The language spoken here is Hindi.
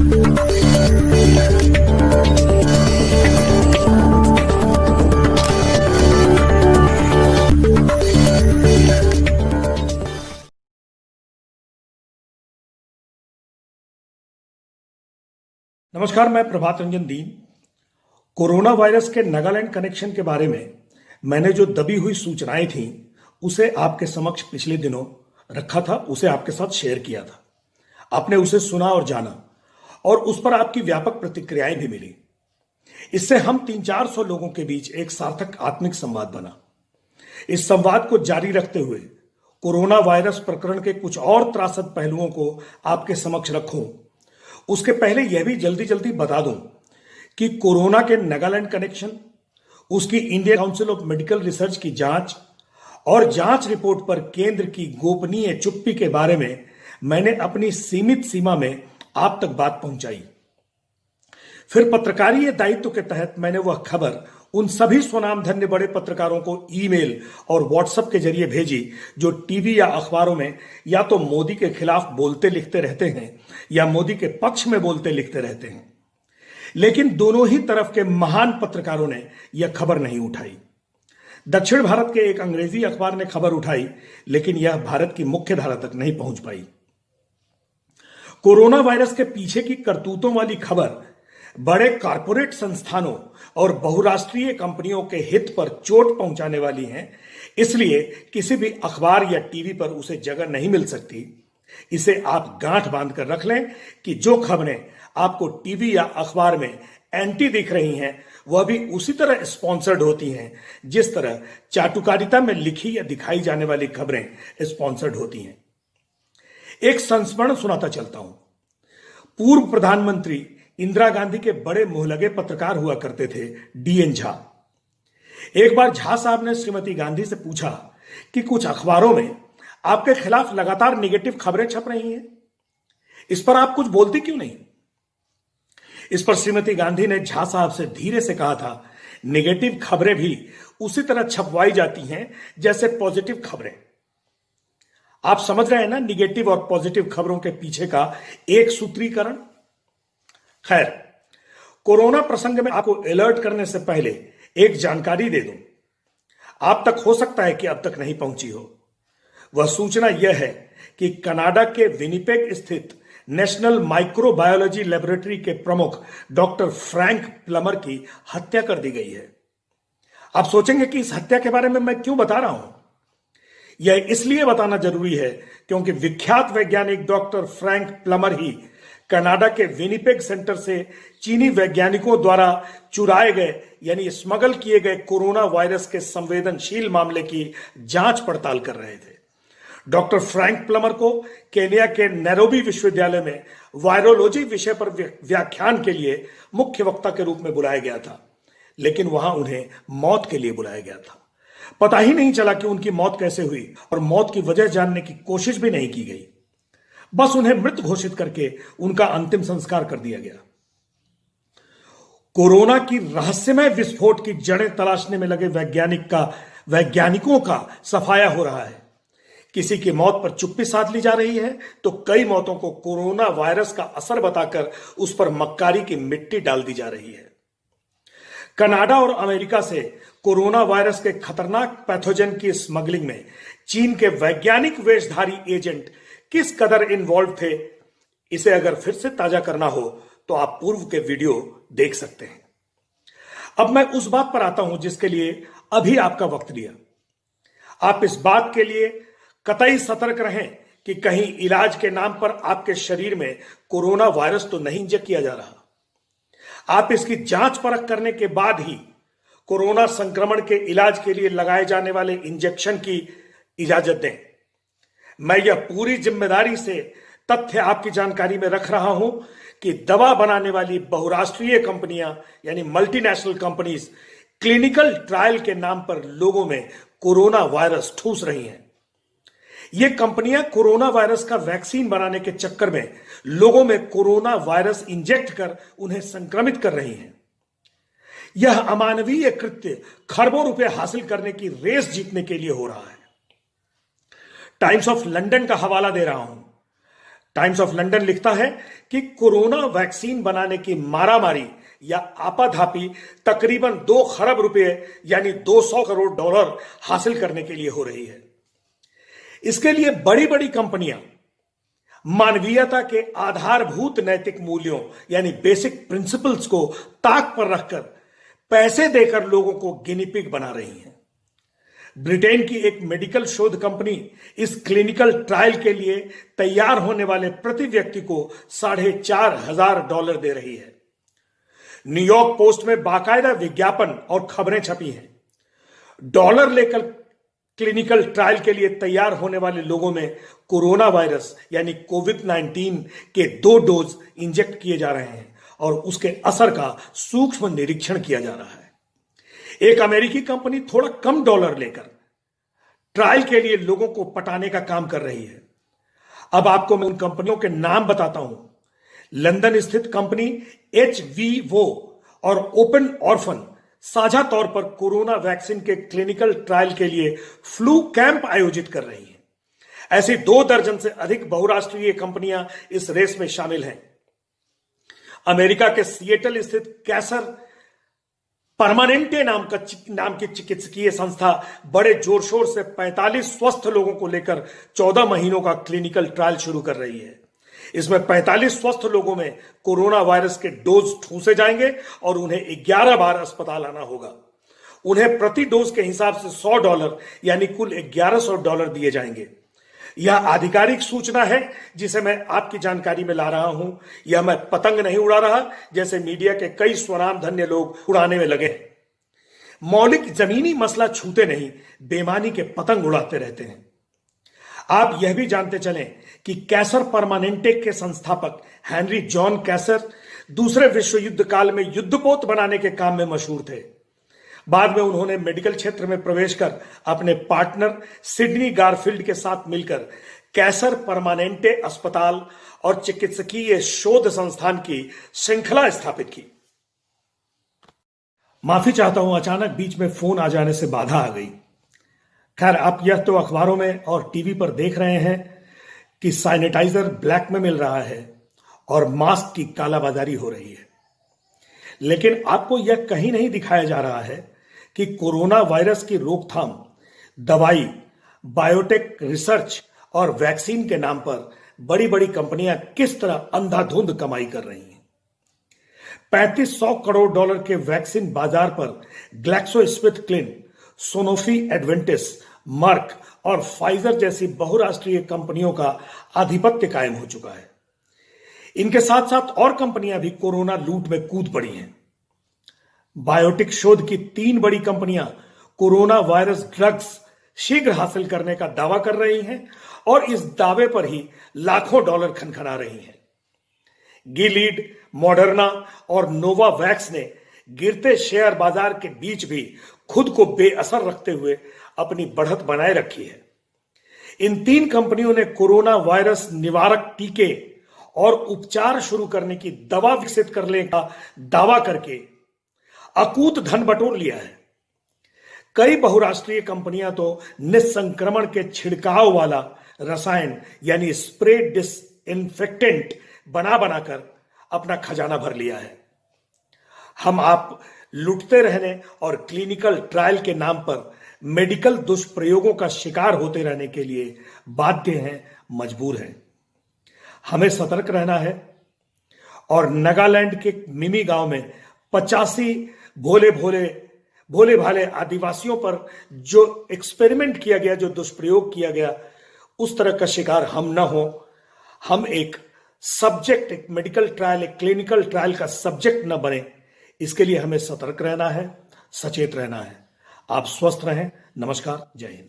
नमस्कार, मैं प्रभात रंजन दीन। कोरोना वायरस के नागालैंड कनेक्शन के बारे में मैंने जो दबी हुई सूचनाएं थीं उसे आपके समक्ष पिछले दिनों रखा था, उसे आपके साथ शेयर किया था। आपने उसे सुना और जाना और उस पर आपकी व्यापक प्रतिक्रियाएं भी मिली। इससे हम 300-400 लोगों के बीच एक सार्थक आत्मिक संवाद बना। इस संवाद को जारी रखते हुए कोरोना वायरस प्रकरण के कुछ और त्रासद पहलुओं को आपके समक्ष रखूं, उसके पहले यह भी जल्दी जल्दी बता दूं कि कोरोना के नागालैंड कनेक्शन, उसकी Indian council of medical research की जांच और जांच रिपोर्ट पर केंद्र की गोपनीय चुप्पी के बारे में मैंने अपनी सीमित सीमा में आप तक बात पहुंचाई। फिर पत्रकारीय दायित्व के तहत मैंने वह खबर उन सभी स्वनामधन्य बड़े पत्रकारों को ईमेल और व्हाट्सएप के जरिए भेजी जो टीवी या अखबारों में या तो मोदी के खिलाफ बोलते लिखते रहते हैं या मोदी के पक्ष में बोलते लिखते रहते हैं। लेकिन दोनों ही तरफ के महान पत्रकारों ने यह खबर नहीं उठाई। दक्षिण भारत के एक अंग्रेजी अखबार ने खबर उठाई, लेकिन यह भारत की मुख्य धारा तक नहीं पहुंच पाई। कोरोना वायरस के पीछे की करतूतों वाली खबर बड़े कॉरपोरेट संस्थानों और बहुराष्ट्रीय कंपनियों के हित पर चोट पहुंचाने वाली हैं, इसलिए किसी भी अखबार या टीवी पर उसे जगह नहीं मिल सकती। इसे आप गांठ बांध कर रख लें कि जो खबरें आपको टीवी या अखबार में एंटी दिख रही हैं, वह भी उसी तरह स्पॉन्सर्ड होती हैं जिस तरह चाटुकारिता में लिखी या दिखाई जाने वाली खबरें स्पॉन्सर्ड होती हैं। एक संस्मरण सुनाता चलता हूं। पूर्व प्रधानमंत्री इंदिरा गांधी के बड़े मुहलगे पत्रकार हुआ करते थे डीएन झा। एक बार झा साहब ने श्रीमती गांधी से पूछा कि कुछ अखबारों में आपके खिलाफ लगातार निगेटिव खबरें छप रही हैं, इस पर आप कुछ बोलती क्यों नहीं? इस पर श्रीमती गांधी ने झा साहब से धीरे से कहा था, निगेटिव खबरें भी उसी तरह छपवाई जाती हैं जैसे पॉजिटिव खबरें। आप समझ रहे हैं ना निगेटिव और पॉजिटिव खबरों के पीछे का एक सूत्रीकरण। खैर, कोरोना प्रसंग में आपको अलर्ट करने से पहले एक जानकारी दे दूं। आप तक हो सकता है कि अब तक नहीं पहुंची हो। वह सूचना यह है कि कनाडा के विनिपेग स्थित नेशनल माइक्रोबायोलॉजी लेबोरेटरी के प्रमुख डॉक्टर फ्रैंक प्लमर की हत्या कर दी गई है। आप सोचेंगे कि इस हत्या के बारे में मैं क्यों बता रहा हूं। यह इसलिए बताना जरूरी है क्योंकि विख्यात वैज्ञानिक डॉक्टर फ्रैंक प्लमर ही कनाडा के विनिपेग सेंटर से चीनी वैज्ञानिकों द्वारा चुराए गए यानी स्मगल किए गए कोरोना वायरस के संवेदनशील मामले की जांच पड़ताल कर रहे थे। डॉक्टर फ्रैंक प्लमर को केन्या के नैरोबी विश्वविद्यालय में वायरोलॉजी विषय पर व्याख्यान के लिए मुख्य वक्ता के रूप में बुलाया गया था, लेकिन वहां उन्हें मौत के लिए बुलाया गया था। पता ही नहीं चला कि उनकी मौत कैसे हुई और मौत की वजह जानने की कोशिश भी नहीं की गई। बस उन्हें मृत घोषित करके उनका अंतिम संस्कार कर दिया गया। कोरोना की रहस्यमय विस्फोट की जड़ें तलाशने में लगे वैज्ञानिकों का सफाया हो रहा है। किसी की मौत पर चुप्पी साध ली जा रही है तो कई मौतों को कोरोना वायरस का असर बताकर उस पर मक्कारी की मिट्टी डाल दी जा रही है। कनाडा और अमेरिका से कोरोना वायरस के खतरनाक पैथोजन की स्मगलिंग में चीन के वैज्ञानिक वेशधारी एजेंट किस कदर इन्वॉल्व थे, इसे अगर फिर से ताजा करना हो तो आप पूर्व के वीडियो देख सकते हैं। अब मैं उस बात पर आता हूं जिसके लिए अभी आपका वक्त लिया। आप इस बात के लिए कतई सतर्क रहें कि कहीं इलाज के नाम पर आपके शरीर में कोरोना वायरस तो नहीं इंजेक्ट किया जा रहा। आप इसकी जांच परख करने के बाद ही कोरोना संक्रमण के इलाज के लिए लगाए जाने वाले इंजेक्शन की इजाजत दें। मैं यह पूरी जिम्मेदारी से तथ्य आपकी जानकारी में रख रहा हूं कि दवा बनाने वाली बहुराष्ट्रीय कंपनियां यानी मल्टीनेशनल कंपनीज क्लिनिकल ट्रायल के नाम पर लोगों में कोरोना वायरस ठूस रही हैं। ये कंपनियां कोरोना वायरस का वैक्सीन बनाने के चक्कर में लोगों में कोरोना वायरस इंजेक्ट कर उन्हें संक्रमित कर रही हैं। यह अमानवीय कृत्य खरबों रुपए हासिल करने की रेस जीतने के लिए हो रहा है। टाइम्स ऑफ लंदन का हवाला दे रहा हूं। टाइम्स ऑफ लंदन लिखता है कि कोरोना वैक्सीन बनाने की मारामारी या आपाधापी तकरीबन 2 खरब रुपए यानी 200 करोड़ डॉलर हासिल करने के लिए हो रही है। इसके लिए बड़ी बड़ी कंपनियां मानवीयता के आधारभूत नैतिक मूल्यों यानी बेसिक प्रिंसिपल्स को ताक पर रखकर पैसे देकर लोगों को गिनी पिग बना रही हैं। ब्रिटेन की एक मेडिकल शोध कंपनी इस क्लिनिकल ट्रायल के लिए तैयार होने वाले प्रति व्यक्ति को $4,500 दे रही है। न्यूयॉर्क पोस्ट में बाकायदा विज्ञापन और खबरें छपी हैं। डॉलर लेकर क्लिनिकल ट्रायल के लिए तैयार होने वाले लोगों में कोरोना वायरस यानी कोविड-19 के 2 डोज इंजेक्ट किए जा रहे हैं और उसके असर का सूक्ष्म निरीक्षण किया जा रहा है। एक अमेरिकी कंपनी थोड़ा कम डॉलर लेकर ट्रायल के लिए लोगों को पटाने का काम कर रही है। अब आपको मैं उन कंपनियों के नाम बताता हूं। लंदन स्थित कंपनी HVO और ओपन ऑर्फन साझा तौर पर कोरोना वैक्सीन के क्लिनिकल ट्रायल के लिए फ्लू कैंप आयोजित कर रही हैं। ऐसी 2 दर्जन से अधिक बहुराष्ट्रीय कंपनियां इस रेस में शामिल हैं। अमेरिका के सिएटल स्थित कैसर परमानेंटे नाम की चिकित्सकीय संस्था बड़े जोर शोर से 45 स्वस्थ लोगों को लेकर 14 महीनों का क्लिनिकल ट्रायल शुरू कर रही है। इसमें 45 स्वस्थ लोगों में कोरोना वायरस के डोज ठूंसे जाएंगे और उन्हें 11 बार अस्पताल आना होगा। उन्हें प्रति डोज के हिसाब से $100 यानी कुल $1,100 दिए जाएंगे। यह आधिकारिक सूचना है जिसे मैं आपकी जानकारी में ला रहा हूं। यह मैं पतंग नहीं उड़ा रहा जैसे मीडिया के कई स्वनामधन्य लोग उड़ाने में लगे हैं। मौलिक जमीनी मसला छूते नहीं, बेमानी के पतंग उड़ाते रहते हैं। आप यह भी जानते चलें कि कैसर परमानेंटे के संस्थापक हेनरी जॉन कैसर दूसरे विश्व युद्ध काल में युद्धपोत बनाने के काम में मशहूर थे। बाद में उन्होंने मेडिकल क्षेत्र में प्रवेश कर अपने पार्टनर सिडनी गारफील्ड के साथ मिलकर कैसर परमानेंटे अस्पताल और चिकित्सकीय शोध संस्थान की श्रृंखला स्थापित की। माफी चाहता हूं, अचानक बीच में फोन आ जाने से बाधा आ गई। खैर, आप यह तो अखबारों में और टीवी पर देख रहे हैं कि सैनिटाइजर ब्लैक में मिल रहा है और मास्क की कालाबाजारी हो रही है, लेकिन आपको यह कहीं नहीं दिखाया जा रहा है कि कोरोना वायरस की रोकथाम दवाई, बायोटेक रिसर्च और वैक्सीन के नाम पर बड़ी बड़ी कंपनियां किस तरह अंधाधुंध कमाई कर रही हैं। 3500 करोड़ डॉलर के वैक्सीन बाजार पर ग्लैक्सोस्मिथक्लाइन, सोनोफी एडवेंटिस, मर्क और फाइजर जैसी बहुराष्ट्रीय कंपनियों का आधिपत्य कायम हो चुका है। इनके साथ साथ और कंपनियां भी कोरोना लूट में कूद पड़ी हैं। बायोटिक शोध की 3 बड़ी कंपनियां कोरोना वायरस ड्रग्स शीघ्र हासिल करने का दावा कर रही हैं और इस दावे पर ही लाखों डॉलर खनखना रही हैं। गिलीड, मॉडर्ना और नोवावैक्स ने गिरते शेयर बाजार के बीच भी खुद को बेअसर रखते हुए अपनी बढ़त बनाए रखी है। इन 3 कंपनियों ने कोरोना वायरस निवारक टीके और उपचार शुरू करने की दवा विकसित करने का दावा करके अकूत धन बटोर लिया है। कई बहुराष्ट्रीय कंपनियां तो निस्संक्रमण के छिड़काव वाला रसायन यानी स्प्रे डिसइंफेक्टेंट बना बनाकर अपना खजाना भर लिया है। हम आप लुटते रहने और क्लिनिकल ट्रायल के नाम पर मेडिकल दुष्प्रयोगों का शिकार होते रहने के लिए बाध्य हैं, मजबूर हैं। हमें सतर्क रहना है और नागालैंड के मिमी गांव में 85 भोले भाले आदिवासियों पर जो एक्सपेरिमेंट किया गया, जो दुष्प्रयोग किया गया, उस तरह का शिकार हम ना हो। हम एक सब्जेक्ट, एक मेडिकल ट्रायल, एक क्लिनिकल ट्रायल का सब्जेक्ट न बने, इसके लिए हमें सतर्क रहना है, सचेत रहना है। आप स्वस्थ रहें। नमस्कार, जय हिंद।